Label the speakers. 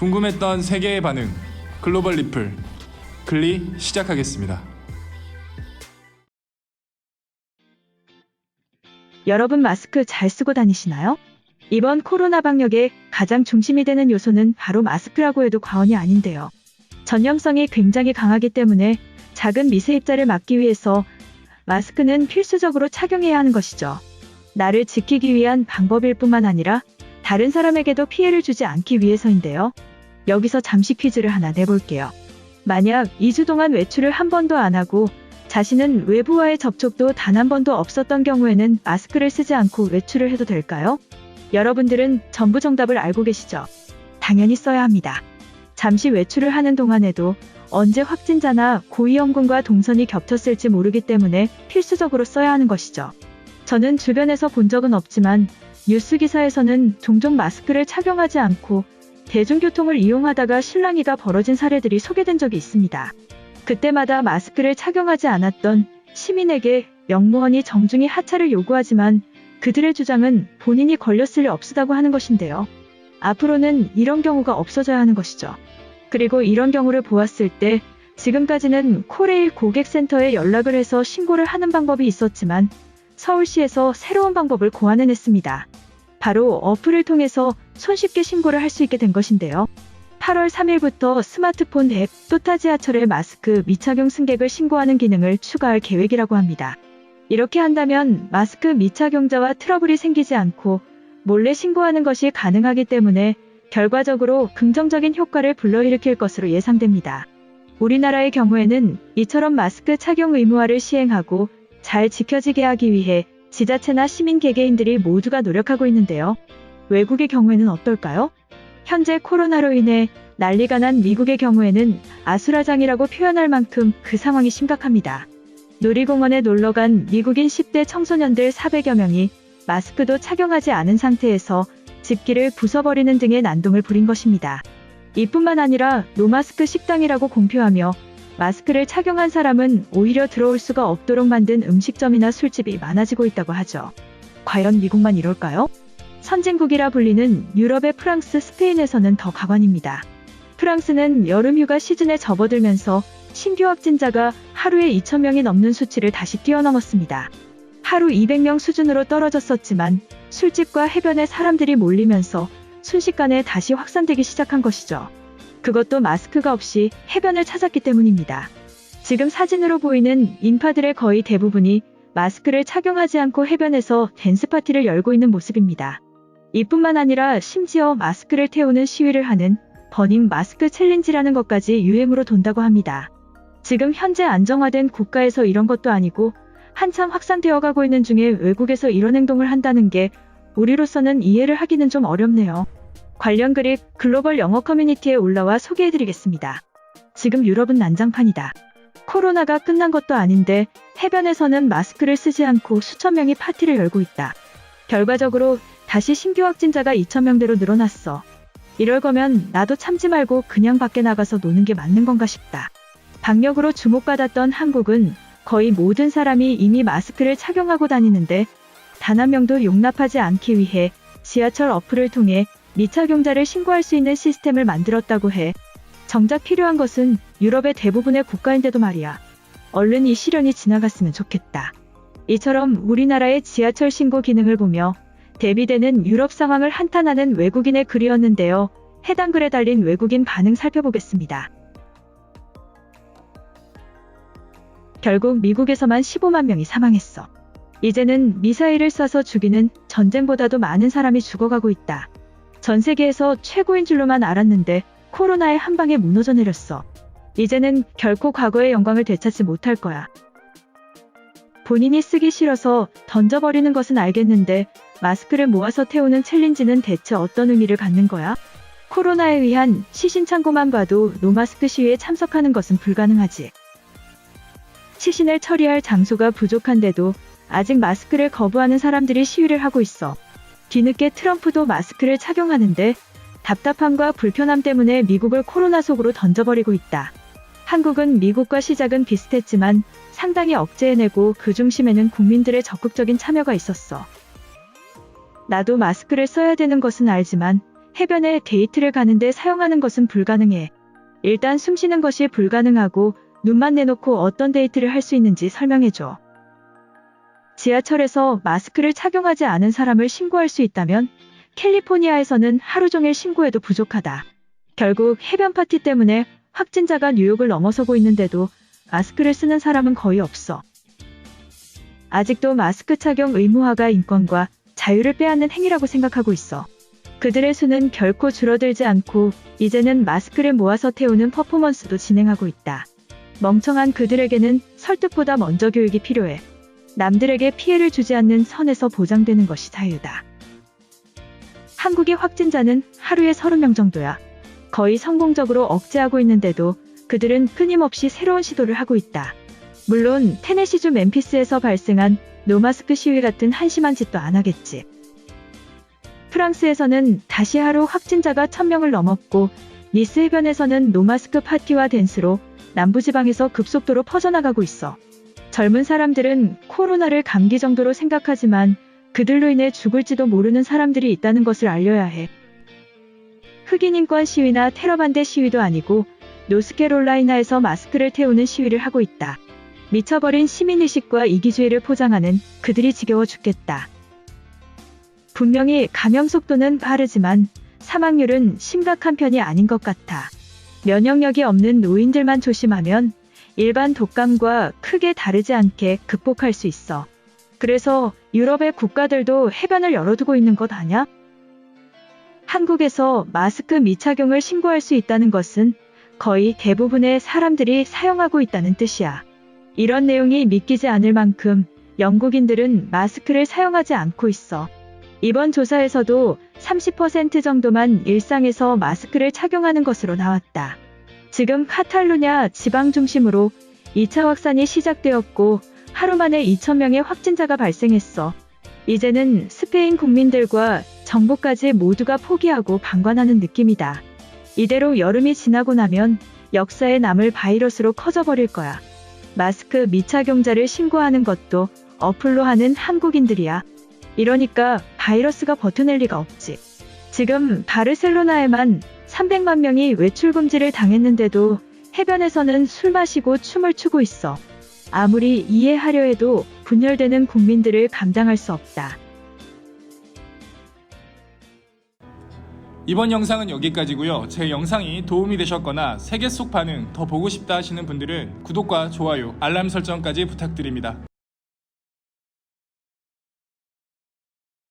Speaker 1: 궁금했던 세계의 반응, 글로벌 리플, 글리 시작하겠습니다.
Speaker 2: 여러분 마스크 잘 쓰고 다니시나요? 이번 코로나 방역의 가장 중심이 되는 요소는 바로 마스크라고 해도 과언이 아닌데요. 전염성이 굉장히 강하기 때문에 작은 미세입자를 막기 위해서 마스크는 필수적으로 착용해야 하는 것이죠. 나를 지키기 위한 방법일 뿐만 아니라 다른 사람에게도 피해를 주지 않기 위해서인데요. 여기서 잠시 퀴즈를 하나 내볼게요. 만약 2주 동안 외출을 한 번도 안 하고 자신은 외부와의 접촉도 단 한 번도 없었던 경우에는 마스크를 쓰지 않고 외출을 해도 될까요? 여러분들은 전부 정답을 알고 계시죠? 당연히 써야 합니다. 잠시 외출을 하는 동안에도 언제 확진자나 고위험군과 동선이 겹쳤을지 모르기 때문에 필수적으로 써야 하는 것이죠. 저는 주변에서 본 적은 없지만 뉴스 기사에서는 종종 마스크를 착용하지 않고 대중교통을 이용하다가 실랑이가 벌어진 사례들이 소개된 적이 있습니다. 그때마다 마스크를 착용하지 않았던 시민에게 영무원이 정중히 하차를 요구하지만 그들의 주장은 본인이 걸렸을 리 없으다고 하는 것인데요. 앞으로는 이런 경우가 없어져야 하는 것이죠. 그리고 이런 경우를 보았을 때 지금까지는 코레일 고객센터에 연락을 해서 신고를 하는 방법이 있었지만 서울시에서 새로운 방법을 고안해냈습니다. 바로 어플을 통해서 손쉽게 신고를 할 수 있게 된 것인데요. 8월 3일부터 스마트폰 앱 또타 지하철의 마스크 미착용 승객을 신고하는 기능을 추가할 계획이라고 합니다. 이렇게 한다면 마스크 미착용자와 트러블이 생기지 않고 몰래 신고하는 것이 가능하기 때문에 결과적으로 긍정적인 효과를 불러일으킬 것으로 예상됩니다. 우리나라의 경우에는 이처럼 마스크 착용 의무화를 시행하고 잘 지켜지게 하기 위해 지자체나 시민 개개인들이 모두가 노력하고 있는데요. 외국의 경우에는 어떨까요? 현재 코로나로 인해 난리가 난 미국의 경우에는 아수라장이라고 표현할 만큼 그 상황이 심각합니다. 놀이공원에 놀러간 미국인 10대 청소년들 400여 명이 마스크도 착용하지 않은 상태에서 집기를 부숴버리는 등의 난동을 부린 것입니다. 이뿐만 아니라 노마스크 식당이라고 공표하며 마스크를 착용한 사람은 오히려 들어올 수가 없도록 만든 음식점이나 술집이 많아지고 있다고 하죠. 과연 미국만 이럴까요? 선진국이라 불리는 유럽의 프랑스, 스페인에서는 더 가관입니다. 프랑스는 여름휴가 시즌에 접어들면서 신규 확진자가 하루에 2,000명이 넘는 수치를 다시 뛰어넘었습니다. 하루 200명 수준으로 떨어졌었지만 술집과 해변에 사람들이 몰리면서 순식간에 다시 확산되기 시작한 것이죠. 그것도 마스크가 없이 해변을 찾았기 때문입니다. 지금 사진으로 보이는 인파들의 거의 대부분이 마스크를 착용하지 않고 해변에서 댄스 파티를 열고 있는 모습입니다. 이뿐만 아니라 심지어 마스크를 태우는 시위를 하는 버닝 마스크 챌린지라는 것까지 유행으로 돈다고 합니다. 지금 현재 안정화된 국가에서 이런 것도 아니고 한참 확산되어 가고 있는 중에 외국에서 이런 행동을 한다는 게 우리로서는 이해를 하기는 좀 어렵네요. 관련 글이 글로벌 영어 커뮤니티에 올라와 소개해드리겠습니다. 지금 유럽은 난장판이다. 코로나가 끝난 것도 아닌데 해변에서는 마스크를 쓰지 않고 수천 명이 파티를 열고 있다. 결과적으로 다시 신규 확진자가 2,000명대로 늘어났어. 이럴 거면 나도 참지 말고 그냥 밖에 나가서 노는 게 맞는 건가 싶다. 방역으로 주목받았던 한국은 거의 모든 사람이 이미 마스크를 착용하고 다니는데 단 한 명도 용납하지 않기 위해 지하철 어플을 통해 미착용자를 신고할 수 있는 시스템을 만들었다고 해. 정작 필요한 것은 유럽의 대부분의 국가인데도 말이야. 얼른 이 시련이 지나갔으면 좋겠다. 이처럼 우리나라의 지하철 신고 기능을 보며 대비되는 유럽 상황을 한탄하는 외국인의 글이었는데요. 해당 글에 달린 외국인 반응 살펴보겠습니다. 결국 미국에서만 15만 명이 사망했어. 이제는 미사일을 쏴서 죽이는 전쟁보다도 많은 사람이 죽어가고 있다. 전 세계에서 최고인 줄로만 알았는데 코로나의 한 방에 무너져 내렸어. 이제는 결코 과거의 영광을 되찾지 못할 거야. 본인이 쓰기 싫어서 던져버리는 것은 알겠는데 마스크를 모아서 태우는 챌린지는 대체 어떤 의미를 갖는 거야? 코로나에 의한 시신창고만 봐도 노마스크 시위에 참석하는 것은 불가능하지. 시신을 처리할 장소가 부족한데도 아직 마스크를 거부하는 사람들이 시위를 하고 있어. 뒤늦게 트럼프도 마스크를 착용하는데 답답함과 불편함 때문에 미국을 코로나 속으로 던져버리고 있다. 한국은 미국과 시작은 비슷했지만 상당히 억제해내고 그 중심에는 국민들의 적극적인 참여가 있었어. 나도 마스크를 써야 되는 것은 알지만 해변에 데이트를 가는데 사용하는 것은 불가능해. 일단 숨 쉬는 것이 불가능하고 눈만 내놓고 어떤 데이트를 할 수 있는지 설명해줘. 지하철에서 마스크를 착용하지 않은 사람을 신고할 수 있다면 캘리포니아에서는 하루 종일 신고해도 부족하다. 결국 해변 파티 때문에 확진자가 뉴욕을 넘어서고 있는데도 마스크를 쓰는 사람은 거의 없어. 아직도 마스크 착용 의무화가 인권과 자유를 빼앗는 행위라고 생각하고 있어. 그들의 수는 결코 줄어들지 않고 이제는 마스크를 모아서 태우는 퍼포먼스도 진행하고 있다. 멍청한 그들에게는 설득보다 먼저 교육이 필요해. 남들에게 피해를 주지 않는 선에서 보장되는 것이 자유다. 한국의 확진자는 하루에 30명 정도야. 거의 성공적으로 억제하고 있는데도 그들은 끊임없이 새로운 시도를 하고 있다. 물론 테네시주 멤피스에서 발생한 노마스크 시위 같은 한심한 짓도 안 하겠지. 프랑스에서는 다시 하루 확진자가 1000명을 넘었고 니스 해변에서는 노마스크 파티와 댄스로 남부지방에서 급속도로 퍼져나가고 있어. 젊은 사람들은 코로나를 감기 정도로 생각하지만 그들로 인해 죽을지도 모르는 사람들이 있다는 것을 알려야 해. 흑인 인권 시위나 테러 반대 시위도 아니고 노스캐롤라이나에서 마스크를 태우는 시위를 하고 있다. 미쳐버린 시민의식과 이기주의를 포장하는 그들이 지겨워 죽겠다. 분명히 감염 속도는 빠르지만 사망률은 심각한 편이 아닌 것 같아. 면역력이 없는 노인들만 조심하면 일반 독감과 크게 다르지 않게 극복할 수 있어. 그래서 유럽의 국가들도 해변을 열어두고 있는 것 아냐? 한국에서 마스크 미착용을 신고할 수 있다는 것은 거의 대부분의 사람들이 사용하고 있다는 뜻이야. 이런 내용이 믿기지 않을 만큼 영국인들은 마스크를 사용하지 않고 있어. 이번 조사에서도 30% 정도만 일상에서 마스크를 착용하는 것으로 나왔다. 지금 카탈루냐 지방 중심으로 2차 확산이 시작되었고 하루 만에 2,000명의 확진자가 발생했어. 이제는 스페인 국민들과 정부까지 모두가 포기하고 방관하는 느낌이다. 이대로 여름이 지나고 나면 역사에 남을 바이러스로 커져버릴 거야. 마스크 미착용자를 신고하는 것도 어플로 하는 한국인들이야. 이러니까 바이러스가 버텨낼 리가 없지. 지금 바르셀로나에만 300만 명이 외출 금지를 당했는데도 해변에서는 술 마시고 춤을 추고 있어. 아무리 이해하려 해도 분열되는 국민들을 감당할 수 없다.
Speaker 1: 이번 영상은 여기까지고요. 제 영상이 도움이 되셨거나 세계 속 반응 더 보고 싶다 하시는 분들은 구독과 좋아요, 알람 설정까지 부탁드립니다.